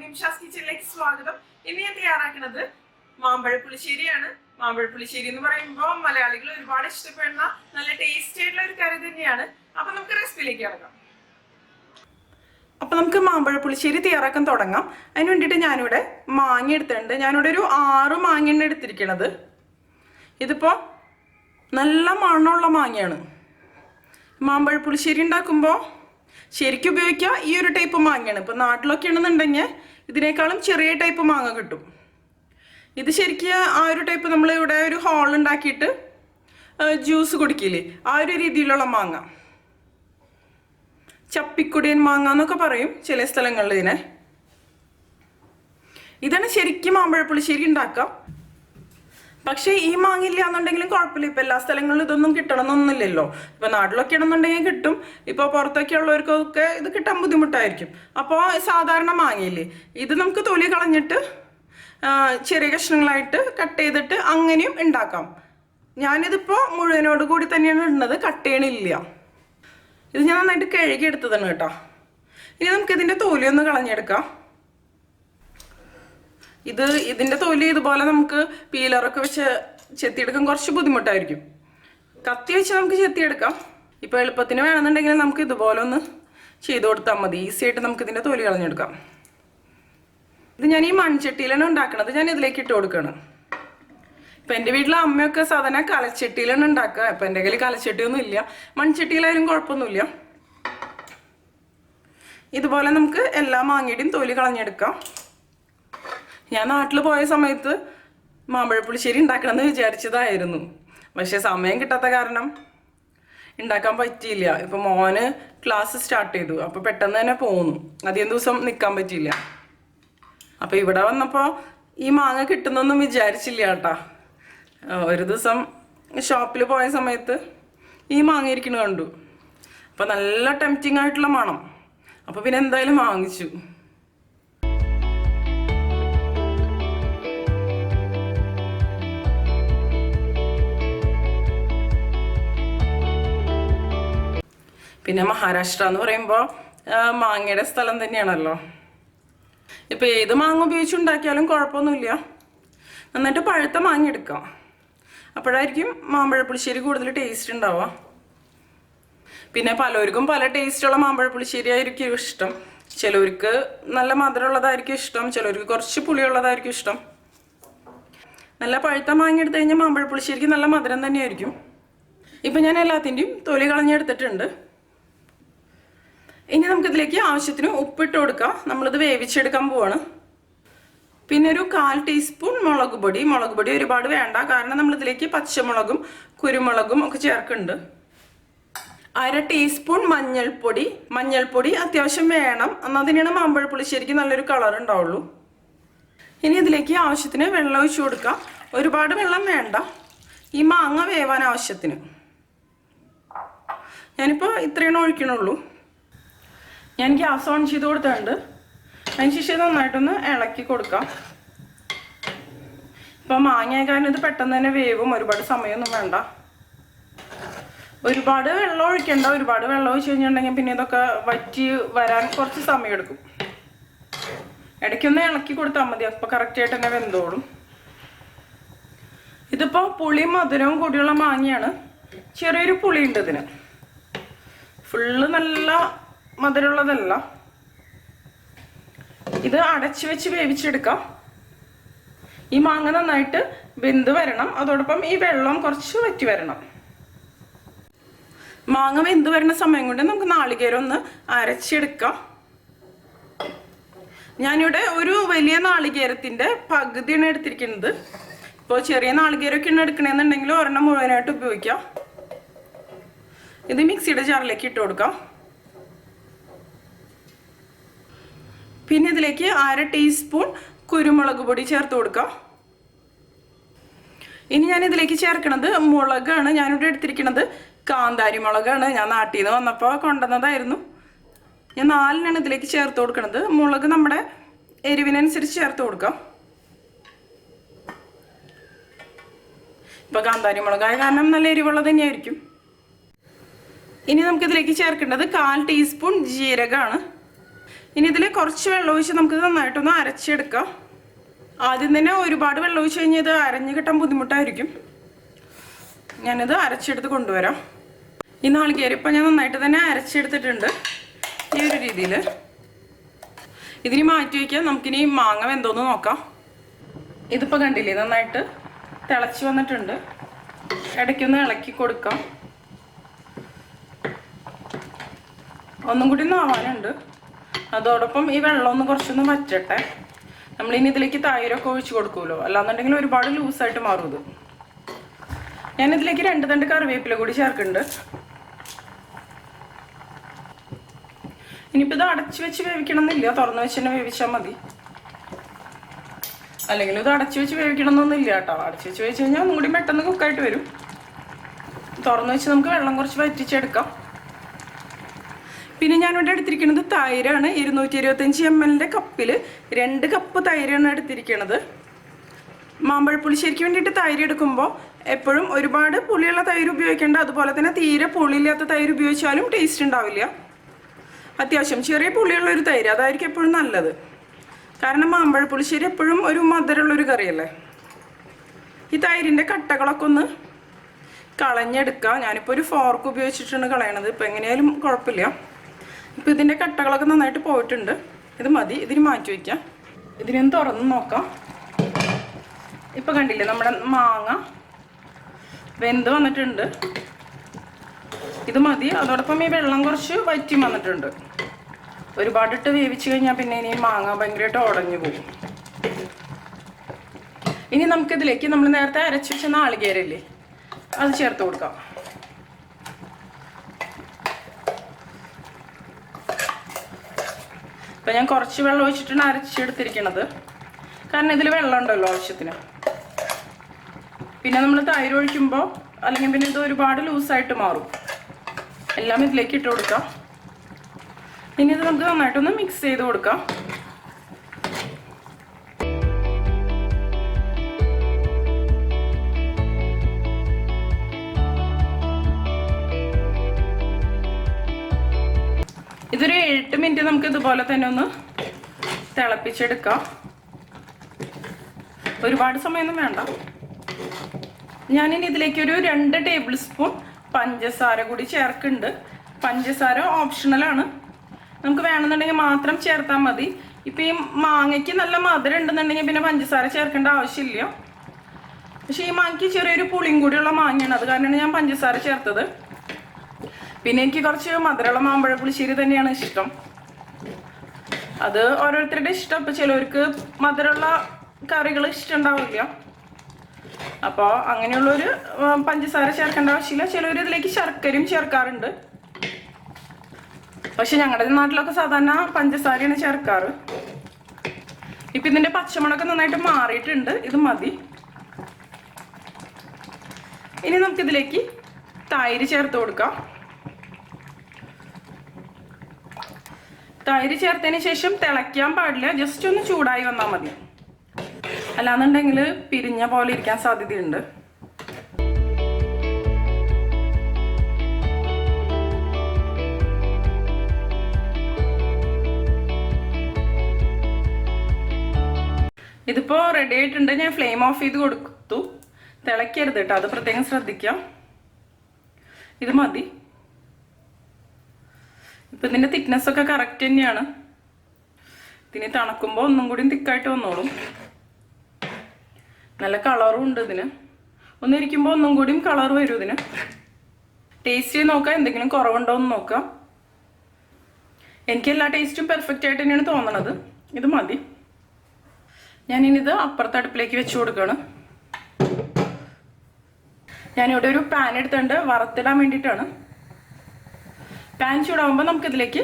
നിമിഷാസ് കിച്ചണിലേക്ക് സ്വാഗതം. ഇന്ന് ഞാൻ തയ്യാറാക്കുന്നത് മാമ്പഴ പുളിശ്ശേരിയാണ്. മാമ്പഴ പുളിശ്ശേരി എന്ന് പറയുമ്പോൾ മലയാളികൾ ഒരുപാട് ഇഷ്ടപ്പെടുന്ന നല്ല ടേസ്റ്റി ആയിട്ടുള്ള ഒരു കറി തന്നെയാണ്. അപ്പൊ നമുക്ക് റെസിപ്പിയിലേക്ക് ഇറങ്ങാം. അപ്പൊ നമുക്ക് മാമ്പഴ പുളിശ്ശേരി തയ്യാറാക്കാൻ തുടങ്ങാം. അതിന് വേണ്ടിയിട്ട് ഞാനിവിടെ മാങ്ങ എടുത്തിട്ടുണ്ട്. ഞാനിവിടെ ഒരു 6 മാങ്ങയാണ് എടുത്തിരിക്കണത്. ഇതിപ്പോ നല്ല മണമുള്ള മാങ്ങയാണ്. മാമ്പഴ പുളിശ്ശേരി ഉണ്ടാക്കുമ്പോൾ ശരിക്കും ഉപയോഗിക്കുക ഈ ഒരു ടൈപ്പ് മാങ്ങയാണ്. ഇപ്പം നാട്ടിലൊക്കെ ആണെന്നുണ്ടെങ്കിൽ ഇതിനേക്കാളും ചെറിയ ടൈപ്പ് മാങ്ങ കിട്ടും. ഇത് ശരിക്കും ആ ഒരു ടൈപ്പ് നമ്മൾ ഇവിടെ ഒരു ഹോൾ ഉണ്ടാക്കിയിട്ട് ജ്യൂസ് കുടിക്കില്ലേ, ആ ഒരു രീതിയിലുള്ള മാങ്ങ. ചപ്പിക്കുടിയൻ മാങ്ങ എന്നൊക്കെ പറയും ചില സ്ഥലങ്ങളിൽ ഇതിനെ. ഇതാണ് ശരിക്കും മാമ്പഴ പുളിശ്ശേരി ഉണ്ടാക്കുക. പക്ഷേ ഈ മാങ്ങ ഇല്ല എന്നുണ്ടെങ്കിലും കുഴപ്പമില്ല. ഇപ്പം എല്ലാ സ്ഥലങ്ങളിലും ഇതൊന്നും കിട്ടണമെന്നൊന്നുമില്ലല്ലോ. ഇപ്പം നാട്ടിലൊക്കെ ആണെന്നുണ്ടെങ്കിൽ കിട്ടും. ഇപ്പോൾ പുറത്തൊക്കെ ഉള്ളവർക്കൊക്കെ ഇത് കിട്ടാൻ ബുദ്ധിമുട്ടായിരിക്കും. അപ്പോൾ സാധാരണ മാങ്ങയില്ലേ, ഇത് നമുക്ക് തൊലി കളഞ്ഞിട്ട് ചെറിയ കഷ്ണങ്ങളായിട്ട് കട്ട് ചെയ്തിട്ട് അങ്ങനെയും ഉണ്ടാക്കാം. ഞാനിതിപ്പോൾ മുഴുവനോട് കൂടി തന്നെയാണ് ഇടുന്നത്, കട്ട് ചെയ്യണില്ല. ഇത് ഞാൻ നന്നായിട്ട് കഴുകി എടുത്തതാണ് കേട്ടോ. ഇനി നമുക്കിതിൻ്റെ തൊലി ഒന്ന് കളഞ്ഞെടുക്കാം. ഇതിൻ്റെ തൊലി ഇതുപോലെ നമുക്ക് പീലറൊക്കെ വെച്ച് ചെത്തിയെടുക്കാൻ കുറച്ച് ബുദ്ധിമുട്ടായിരിക്കും. കത്തി വെച്ച് നമുക്ക് ചെത്തിയെടുക്കാം. ഇപ്പോൾ എളുപ്പത്തിന് വേണമെന്നുണ്ടെങ്കിൽ നമുക്ക് ഇതുപോലെ ഒന്ന് ചെയ്ത് കൊടുത്താൽ മതി. ഈസി ആയിട്ട് നമുക്ക് ഇതിൻ്റെ തൊലി കളഞ്ഞെടുക്കാം. ഇത് ഞാൻ ഈ മൺചട്ടിയിലാണ് ഉണ്ടാക്കണത്. ഞാൻ ഇതിലേക്ക് ഇട്ട് കൊടുക്കണം. ഇപ്പം എൻ്റെ വീട്ടിലെ അമ്മയൊക്കെ സാധാരണ കലച്ചട്ടിയിലാണ് ഉണ്ടാക്കുക. ഇപ്പം എൻ്റെ കയ്യിൽ കലച്ചട്ടിയൊന്നും ഇല്ല. മൺചട്ടിയിലായാലും കുഴപ്പമൊന്നുമില്ല. ഇതുപോലെ നമുക്ക് എല്ലാ മാങ്ങയുടെയും തൊലി കളഞ്ഞെടുക്കാം. ഞാൻ നാട്ടിൽ പോയ സമയത്ത് മാമ്പഴ പുളിശ്ശേരി ഉണ്ടാക്കണമെന്ന് വിചാരിച്ചതായിരുന്നു. പക്ഷേ സമയം കിട്ടാത്ത കാരണം ഉണ്ടാക്കാൻ പറ്റിയില്ല. ഇപ്പം മോന് ക്ലാസ് സ്റ്റാർട്ട് ചെയ്തു. അപ്പോൾ പെട്ടെന്ന് തന്നെ പോന്നു. അധികം ദിവസം നിൽക്കാൻ പറ്റിയില്ല. അപ്പോൾ ഇവിടെ വന്നപ്പോൾ ഈ മാങ്ങ കിട്ടുന്നൊന്നും വിചാരിച്ചില്ല കേട്ടോ. ഒരു ദിവസം ഷോപ്പിൽ പോയ സമയത്ത് ഈ മാങ്ങ ഇരിക്കുന്നത് കണ്ടു. അപ്പോൾ നല്ല ടെംപ്റ്റിംഗ് ആയിട്ടുള്ള മണം. അപ്പോൾ പിന്നെ എന്തായാലും വാങ്ങിച്ചു. പിന്നെ മഹാരാഷ്ട്ര എന്ന് പറയുമ്പോൾ മാങ്ങയുടെ സ്ഥലം തന്നെയാണല്ലോ. ഇപ്പോൾ ഏത് മാങ്ങ ഉപയോഗിച്ചുണ്ടാക്കിയാലും കുഴപ്പമൊന്നുമില്ല. നന്നായിട്ട് പഴുത്ത മാങ്ങ എടുക്കാം. അപ്പോഴായിരിക്കും മാമ്പഴ പുളിശ്ശേരി കൂടുതൽ ടേസ്റ്റ് ഉണ്ടാവുക. പിന്നെ പലർക്കും പല ടേസ്റ്റുള്ള മാമ്പഴ പുളിശ്ശേരി ആയിരിക്കും ഇഷ്ടം. ചിലവർക്ക് നല്ല മധുരമുള്ളതായിരിക്കും ഇഷ്ടം, ചിലവർക്ക് കുറച്ച് പുളിയുള്ളതായിരിക്കും ഇഷ്ടം. നല്ല പഴുത്ത മാങ്ങ എടുത്തു കഴിഞ്ഞാൽ മാമ്പഴ പുളിശ്ശേരിക്ക് നല്ല മധുരം തന്നെയായിരിക്കും. ഇപ്പം ഞാൻ എല്ലാത്തിൻ്റെയും തൊലി കളഞ്ഞെടുത്തിട്ടുണ്ട്. ഇനി നമുക്കിതിലേക്ക് ആവശ്യത്തിന് ഉപ്പിട്ട് കൊടുക്കാം. നമ്മളിത് വേവിച്ചെടുക്കാൻ പോവാണ്. പിന്നെ ഒരു 1/4 ടീസ്പൂൺ മുളക് പൊടി. മുളക് പൊടി ഒരുപാട് വേണ്ട, കാരണം നമ്മളിതിലേക്ക് പച്ചമുളകും കുരുമുളകും ഒക്കെ ചേർക്കുന്നുണ്ട്. 1/2 ടീസ്പൂൺ മഞ്ഞൾപ്പൊടി. മഞ്ഞൾപ്പൊടി അത്യാവശ്യം വേണം, എന്നാൽ തന്നെയാണ് മാമ്പഴ പുളിശ്ശേരിക്ക് നല്ലൊരു കളർ ഉണ്ടാവുള്ളൂ. ഇനി ഇതിലേക്ക് ആവശ്യത്തിന് വെള്ളം ഒഴിച്ചു കൊടുക്കാം. ഒരുപാട് വെള്ളം വേണ്ട, ഈ മാങ്ങ വേവാൻ ആവശ്യത്തിന്. ഞാനിപ്പോൾ ഇത്രയാണ് ഒഴിക്കണുള്ളൂ. ഞാൻ ഗ്യാസ് ഓൺ ചെയ്ത് കൊടുത്തിട്ടുണ്ട്. അതിന് ശേഷം നന്നായിട്ടൊന്ന് ഇളക്കി കൊടുക്കാം. ഇപ്പം മാങ്ങ കാരണം ഇത് പെട്ടെന്ന് തന്നെ വേവും, ഒരുപാട് സമയമൊന്നും വേണ്ട. ഒരുപാട് വെള്ളം ഒഴിക്കണ്ട. ഒരുപാട് വെള്ളം ഒഴിച്ച് കഴിഞ്ഞിട്ടുണ്ടെങ്കിൽ പിന്നെ ഇതൊക്കെ വറ്റി വരാൻ കുറച്ച് സമയമെടുക്കും. ഇടയ്ക്കൊന്ന് ഇളക്കി കൊടുത്താൽ മതി, അപ്പോൾ കറക്റ്റായിട്ട് തന്നെ വെന്തോളും. ഇതിപ്പോൾ പുളിയും മധുരവും കൂടിയുള്ള മാങ്ങയാണ്. ചെറിയൊരു പുളിയുണ്ട് ഇതിന്. ഫുള്ള് നല്ല മധുരമുള്ളതല്ല. ഇത് അടച്ചു വെച്ച് വേവിച്ചെടുക്കാം. ഈ മാങ്ങ നന്നായിട്ട് വെന്ത് വരണം. അതോടൊപ്പം ഈ വെള്ളം കുറച്ച് വറ്റി വരണം. മാങ്ങ വെന്ത് വരുന്ന സമയം കൊണ്ട് നമുക്ക് നാളികേരം ഒന്ന് അരച്ചെടുക്കാം. ഞാനിവിടെ ഒരു വലിയ നാളികേരത്തിൻ്റെ പകുതിയാണ് എടുത്തിരിക്കുന്നത്. ഇപ്പോൾ ചെറിയ നാളികേരമൊക്കെയാണ് എടുക്കണമെന്നുണ്ടെങ്കിൽ ഒരെണ്ണം മുഴുവനായിട്ട് ഉപയോഗിക്കാം. ഇത് മിക്സിയുടെ ജാറിലേക്ക് ഇട്ട് കൊടുക്കാം. പിന്നെ ഇതിലേക്ക് 1/2 ടീസ്പൂൺ കുരുമുളക് പൊടി ചേർത്ത് കൊടുക്കാം. ഇനി ഞാൻ ഇതിലേക്ക് ചേർക്കുന്നത് മുളകാണ്. ഞാനിവിടെ എടുത്തിരിക്കുന്നത് കാന്താരി മുളകാണ്. ഞാൻ നാട്ടിൽ നിന്ന് വന്നപ്പോൾ കൊണ്ടുവന്നതായിരുന്നു. ഞാൻ 4 ഇതിലേക്ക് ചേർത്ത് കൊടുക്കുന്നത്. മുളക് നമ്മുടെ എരിവിനനുസരിച്ച് ചേർത്ത് കൊടുക്കാം. ഇപ്പോൾ കാന്താരി മുളകായ കാരണം നല്ല എരിവുള്ളത് തന്നെയായിരിക്കും. ഇനി നമുക്കിതിലേക്ക് ചേർക്കേണ്ടത് 1/4 ടീസ്പൂൺ ജീരകമാണ്. ഇനി ഇതിൽ കുറച്ച് വെള്ളം ഒഴിച്ച് നമുക്ക് നന്നായിട്ടൊന്ന് അരച്ചെടുക്കാം. ആദ്യം തന്നെ ഒരുപാട് വെള്ളം ഒഴിച്ച് കഴിഞ്ഞാൽ ഇത് അരഞ്ഞ് കിട്ടാൻ ബുദ്ധിമുട്ടായിരിക്കും. ഞാനിത് അരച്ചെടുത്ത് കൊണ്ടുവരാം. ഈ നാളികേരം ഇപ്പം ഞാൻ നന്നായിട്ട് തന്നെ അരച്ചെടുത്തിട്ടുണ്ട്. ഈ ഒരു രീതിയിൽ ഇതിന് മാറ്റി വയ്ക്കാം. നമുക്കിനി മാങ്ങ വെന്തോന്ന് നോക്കാം. ഇതിപ്പോൾ കണ്ടില്ലേ, നന്നായിട്ട് തിളച്ച് വന്നിട്ടുണ്ട്. ഇടയ്ക്കൊന്ന് ഇളക്കി കൊടുക്കാം. ഒന്നും കൂടി നാവാനുണ്ട്. അതോടൊപ്പം ഈ വെള്ളം ഒന്ന് കുറച്ചൊന്ന് വറ്റട്ടെ. നമ്മളിനി ഇതിലേക്ക് തൈരൊക്കെ ഒഴിച്ച് കൊടുക്കുമല്ലോ, അല്ലാന്നുണ്ടെങ്കിൽ ഒരുപാട് ലൂസായിട്ട് മാറും ഇത്. ഞാനിതിലേക്ക് 2 തണ്ട് കറിവേപ്പില കൂടി ചേർക്കുന്നുണ്ട്. ഇനിയിപ്പോൾ ഇത് അടച്ചു വെച്ച് വേവിക്കണം എന്നില്ല, തുറന്ന് വെച്ച് തന്നെ വേവിച്ചാൽ മതി. അല്ലെങ്കിൽ ഇത് അടച്ചു വെച്ച് വേവിക്കണം എന്നൊന്നുമില്ല കേട്ടോ. അടച്ചു വെച്ച് വേവിച്ച് കഴിഞ്ഞാൽ ഒന്നും കൂടി പെട്ടെന്ന് കുക്കായിട്ട് വരും. തുറന്ന് വെച്ച് നമുക്ക് വെള്ളം കുറച്ച് വറ്റിച്ചെടുക്കാം. പിന്നെ ഞാനിവിടെ എടുത്തിരിക്കുന്നത് തൈരാണ്. 225 ml കപ്പിൽ 2 കപ്പ് തൈരാണ് എടുത്തിരിക്കുന്നത്. മാമ്പഴപ്പുളിശ്ശേരിക്ക് വേണ്ടിയിട്ട് തൈര് എടുക്കുമ്പോൾ എപ്പോഴും ഒരുപാട് പുളിയുള്ള തൈര് ഉപയോഗിക്കേണ്ട. അതുപോലെ തന്നെ തീരെ പുളിയില്ലാത്ത തൈര് ഉപയോഗിച്ചാലും ടേസ്റ്റ് ഉണ്ടാവില്ല. അത്യാവശ്യം ചെറിയ പുളിയുള്ള ഒരു തൈര് അതായിരിക്കും എപ്പോഴും നല്ലത്. കാരണം മാമ്പഴപ്പുളിശ്ശേരി എപ്പോഴും ഒരു മധുരമുള്ളൊരു കറിയല്ലേ. ഈ തൈരിൻ്റെ കട്ടകളൊക്കെ ഒന്ന് കളഞ്ഞെടുക്കുക. ഞാനിപ്പോൾ ഒരു ഫോർക്ക് ഉപയോഗിച്ചിട്ടാണ് കളയണത്. ഇപ്പോൾ എങ്ങനെയായാലും കുഴപ്പമില്ല. ഇപ്പോൾ ഇതിൻ്റെ കട്ടകളൊക്കെ നന്നായിട്ട് പോയിട്ടുണ്ട്. ഇത് മതി, ഇതിന് മാറ്റി വയ്ക്കാം. ഇതിനൊന്ന് തുറന്ന് നോക്കാം. ഇപ്പോൾ കണ്ടില്ലേ, നമ്മുടെ മാങ്ങ വെന്ത് വന്നിട്ടുണ്ട്. ഇത് മതി. അതോടൊപ്പം ഈ വെള്ളം കുറച്ച് വറ്റി വന്നിട്ടുണ്ട്. ഒരുപാടിട്ട് വേവിച്ച് കഴിഞ്ഞാൽ പിന്നെ ഇനി മാങ്ങ ഭയങ്കരമായിട്ട് ഉടഞ്ഞു പോകും. ഇനി നമുക്കിതിലേക്ക് നമ്മൾ നേരത്തെ അരച്ച് വെച്ച നാളികേരല്ലേ, അത് ചേർത്ത് കൊടുക്കാം. ഇപ്പം ഞാൻ കുറച്ച് വെള്ളം ഒഴിച്ചിട്ടാണ് അരച്ചെടുത്തിരിക്കണത്. കാരണം ഇതിൽ വെള്ളം ഉണ്ടല്ലോ ആവശ്യത്തിന്. പിന്നെ നമ്മൾ തൈര് ഒഴിക്കുമ്പോൾ അല്ലെങ്കിൽ പിന്നെ ഇത് ഒരുപാട് ലൂസായിട്ട് മാറും. എല്ലാം ഇതിലേക്ക് ഇട്ട് കൊടുക്കാം. ഇനി ഇത് നമുക്ക് നന്നായിട്ടൊന്ന് മിക്സ് ചെയ്ത് കൊടുക്കാം. ഇതൊരു 8 മിനിറ്റ് നമുക്ക് ഇതുപോലെ തന്നെ ഒന്ന് തിളപ്പിച്ചെടുക്കാം. ഒരുപാട് സമയമൊന്നും വേണ്ട. ഞാനിനി ഇതിലേക്കൊരു 2 ടേബിൾ സ്പൂൺ പഞ്ചസാര കൂടി ചേർക്കുന്നുണ്ട്. പഞ്ചസാര ഓപ്ഷണലാണ്, നമുക്ക് വേണമെന്നുണ്ടെങ്കിൽ മാത്രം ചേർത്താൽ മതി. ഇപ്പം ഈ മാങ്ങയ്ക്ക് നല്ല മധുരം ഉണ്ടെന്നുണ്ടെങ്കിൽ പിന്നെ പഞ്ചസാര ചേർക്കേണ്ട ആവശ്യമില്ല. പക്ഷേ ഈ മാങ്ങയ്ക്ക് ചെറിയൊരു പുളിയും കൂടിയുള്ള മാങ്ങയാണ്, അത് കാരണമാണ് ഞാൻ പഞ്ചസാര ചേർത്തത്. പിന്നെ എനിക്ക് കുറച്ച് മധുരമുള്ള മാമ്പഴ പുളിശ്ശേരി തന്നെയാണ് ഇഷ്ടം. അത് ഓരോരുത്തരുടെ ഇഷ്ടം. അപ്പോൾ ചിലവർക്ക് മധുരമുള്ള കറികൾ ഇഷ്ടം ഉണ്ടാവില്ല. അപ്പോൾ അങ്ങനെയുള്ളൊരു പഞ്ചസാര ചേർക്കേണ്ട ആവശ്യമില്ല. ചിലവർ ഇതിലേക്ക് ശർക്കരയും ചേർക്കാറുണ്ട്. പക്ഷെ ഞങ്ങളുടെ നാട്ടിലൊക്കെ സാധാരണ പഞ്ചസാരയാണ് ചേർക്കാറ്. ഇപ്പം ഇതിൻ്റെ പച്ചമണമൊക്കെ നന്നായിട്ട് മാറിയിട്ടുണ്ട്. ഇത് മതി. ഇനി നമുക്കിതിലേക്ക് തൈര് ചേർത്ത് കൊടുക്കാം. തൈര് ചേർത്തതിന് ശേഷം തിളയ്ക്കാൻ പാടില്ല, ജസ്റ്റ് ഒന്ന് ചൂടായി വന്നാൽ മതി. അല്ലാന്നുണ്ടെങ്കിൽ പിരിഞ്ഞ പോലെ ഇരിക്കാൻ സാധ്യതയുണ്ട്. ഇതിപ്പോൾ റെഡി ആയിട്ടുണ്ട്. ഞാൻ ഫ്ലെയിം ഓഫ് ചെയ്ത് കൊടുത്തു. തിളയ്ക്കരുത് കേട്ടോ, അത് പ്രത്യേകം ശ്രദ്ധിക്കാം. ഇത് മതി. ഇപ്പം ഇതിൻ്റെ തിക്നെസ്സൊക്കെ കറക്റ്റ് തന്നെയാണ്. ഇതിന് തണുക്കുമ്പോൾ ഒന്നും കൂടി തിക്കായിട്ട് വന്നോളും. നല്ല കളറും ഉണ്ട് ഇതിന്. ഒന്നിരിക്കുമ്പോൾ ഒന്നും കൂടിയും കളർ വരും ഇതിന്. ടേസ്റ്റ് ചെയ്ത് നോക്കാം, എന്തെങ്കിലും കുറവുണ്ടോ എന്ന് നോക്കാം. എനിക്ക് എല്ലാ ടേസ്റ്റും പെർഫെക്റ്റ് ആയിട്ട് തന്നെയാണ് തോന്നണത്. ഇത് മതി. ഞാനിത് അപ്പുറത്തെ അടുപ്പിലേക്ക് വെച്ച് കൊടുക്കുകയാണ്. ഞാനിവിടെ ഒരു പാൻ എടുത്തിട്ടുണ്ട് വറുത്തിടാൻ വേണ്ടിയിട്ടാണ്. പാൻ ചൂടാകുമ്പോൾ നമുക്കിതിലേക്ക്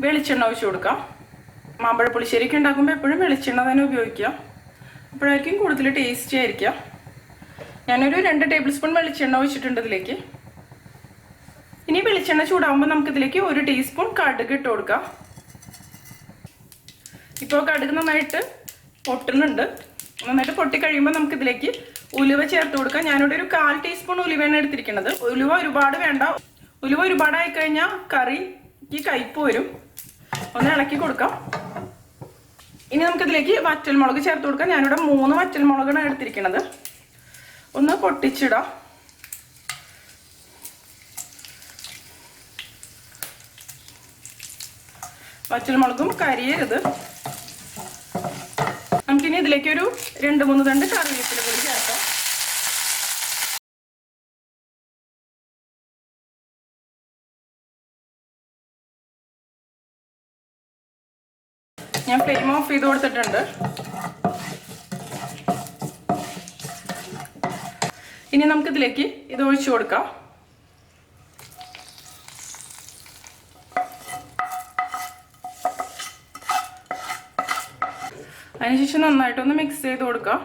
വെളിച്ചെണ്ണ ഒഴിച്ച് കൊടുക്കാം. മാമ്പഴ പുളിശ്ശേരിയൊക്കെ ഉണ്ടാക്കുമ്പോൾ എപ്പോഴും വെളിച്ചെണ്ണ തന്നെ ഉപയോഗിക്കുക. അപ്പോഴായിരിക്കും കൂടുതൽ ടേസ്റ്റി ആയിരിക്കുക. ഞാനൊരു 2 ടേബിൾ സ്പൂൺ വെളിച്ചെണ്ണ ഒഴിച്ചിട്ടുണ്ട് ഇതിലേക്ക്. ഇനി വെളിച്ചെണ്ണ ചൂടാകുമ്പോൾ നമുക്കിതിലേക്ക് 1 ടീസ്പൂൺ കടുക് ഇട്ട് കൊടുക്കാം. ഇപ്പോൾ കടുക് നന്നായിട്ട് പൊട്ടുന്നുണ്ട്. നന്നായിട്ട് പൊട്ടിക്കഴിയുമ്പോൾ നമുക്കിതിലേക്ക് ഉലുവ ചേർത്ത് കൊടുക്കാം. ഞാനിവിടെ ഒരു 1/4 ടീസ്പൂൺ ഉലുവയാണ് എടുത്തിരിക്കുന്നത്. ഉലുവ ഒരുപാട് വേണ്ട. ഉലുവ ഒരുപാടായി കഴിഞ്ഞാൽ കറിക്ക് കയ്പ്പ് വരും. ഒന്ന് ഇളക്കി കൊടുക്കാം. ഇനി നമുക്കിതിലേക്ക് വറ്റൽമുളക് ചേർത്ത് കൊടുക്കാം. ഞാനിവിടെ 3 വറ്റൽമുളകാണ് എടുത്തിരിക്കുന്നത്. ഒന്ന് പൊട്ടിച്ചിടാം. വറ്റൽമുളകും കരിയരുത്. നമുക്കിനി ഇതിലേക്ക് ഒരു 2-3 തണ്ട് കറിവേപ്പില കൂടി ചേർക്കാം. ഞാൻ ഫ്ലെയിം ഓഫ് ചെയ്ത് കൊടുത്തിട്ടുണ്ട്. ഇനി നമുക്കിതിലേക്ക് ഇത് ഒഴിച്ചു കൊടുക്കാം. അതിനുശേഷം നന്നായിട്ടൊന്ന് മിക്സ് ചെയ്ത് കൊടുക്കാം.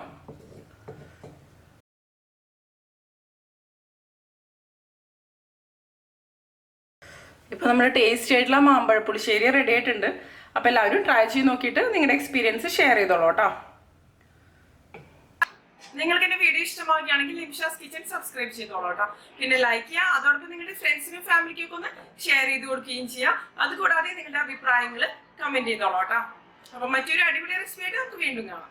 ഇപ്പോൾ നമ്മുടെ ടേസ്റ്റി ആയിട്ടുള്ള മാമ്പഴ പുളിശ്ശേരി റെഡി ആയിട്ടുണ്ട്. അപ്പോൾ എല്ലാവരും ട്രൈ ചെയ്ത് നോക്കിയിട്ട് നിങ്ങളുടെ എക്സ്പീരിയൻസ് ഷെയർ ചെയ്തോളൂ കേട്ടോ. നിങ്ങൾക്ക് എന്റെ വീഡിയോ ഇഷ്ടമാവുകയാണെങ്കിൽ നിമിഷാസ് കിച്ചൺ സബ്സ്ക്രൈബ് ചെയ്തോളൂ കേട്ടോ. പിന്നെ ലൈക്ക് ചെയ്യുക, അതോടൊപ്പം നിങ്ങളുടെ ഫ്രണ്ട്സിനും ഫാമിലിക്കും ഒക്കെ ഒന്ന് ഷെയർ ചെയ്ത് കൊടുക്കുകയും ചെയ്യുക. അതുകൂടാതെ നിങ്ങളുടെ അഭിപ്രായങ്ങൾ കമന്റ് ചെയ്തോളൂ കേട്ടോ. അപ്പൊ മറ്റൊരു അടിപൊളി റെസിപ്പി ആയിട്ട് നമുക്ക് വീണ്ടും കാണാം.